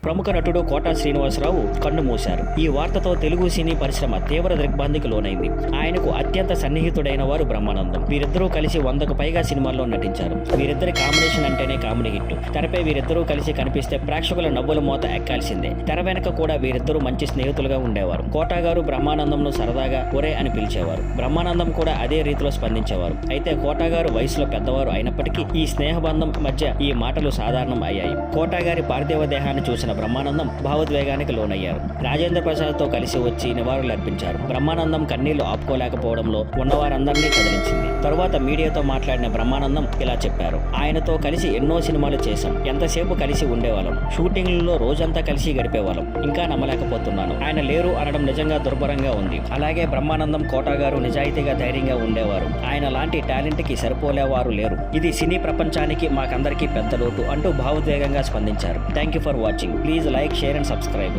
ప్రముఖ నటుడు కోటా శ్రీనివాసరావు కన్నుమూశారు. ఈ వార్తతో తెలుగు సినీ పరిశ్రమ తీవ్ర దిగ్భ్రాంతికి లోనైంది. ఆయనకు అత్యంత సన్నిహితుడైన వారు బ్రహ్మానందం. వీరిద్దరూ కలిసి 100కు పైగా సినిమాల్లో నటించారు. వీరిద్దరి కాంబినేషన్ అంటేనే కామెడీ హిట్. తెరపై వీరిద్దరూ కలిసి కనిపిస్తే ప్రేక్షకుల నవ్వుల మోత ఎక్కాల్సిందే. తెర వెనక కూడా వీరిద్దరూ మంచి స్నేహితులుగా ఉండేవారు. కోటా గారు బ్రహ్మానందంను సరదాగా ఒరే అని పిలిచేవారు. బ్రహ్మానందం కూడా అదే రీతిలో స్పందించేవారు. అయితే కోటా గారు వయసులో పెద్దవారు అయినప్పటికీ ఈ స్నేహబంధం మధ్య ఈ మాటలు సాధారణం అయ్యాయి. కోటా గారి పార్థివ దేహాన్ని చూసిన బ్రహ్మానందం భావోద్వేగానికి లోనయ్యారు. రాజేంద్ర ప్రసాద్ తో కలిసి వచ్చి నివాళులు అర్పించారు. బ్రహ్మానందం కన్నీళ్లు ఆపుకోలేకపోవడంలో ఉన్నవారందరినీ కదిలించింది. తరువాత మీడియాతో మాట్లాడిన బ్రహ్మానందం ఇలా చెప్పారు. ఆయనతో కలిసి ఎన్నో సినిమాలు చేశాం. ఎంతసేపు కలిసి ఉండేవాళ్ళం. షూటింగ్లలో రోజంతా కలిసి గడిపేవాళ్ళం. ఇంకా నమ్మలేకపోతున్నాను. ఆయన లేరు అనడం నిజంగా దుర్భరంగా ఉంది. అలాగే బ్రహ్మానందం కోటా గారు నిజాయితీగా ధైర్యంగా ఉండేవారు. ఆయన లాంటి టాలెంట్ కి సరిపోలేవారు లేరు. ఇది సినీ ప్రపంచానికి మాకందరికీ పెద్ద లోటు అంటూ భావోద్వేగంగా స్పందించారు. Thank you for watching. Please like, share and subscribe.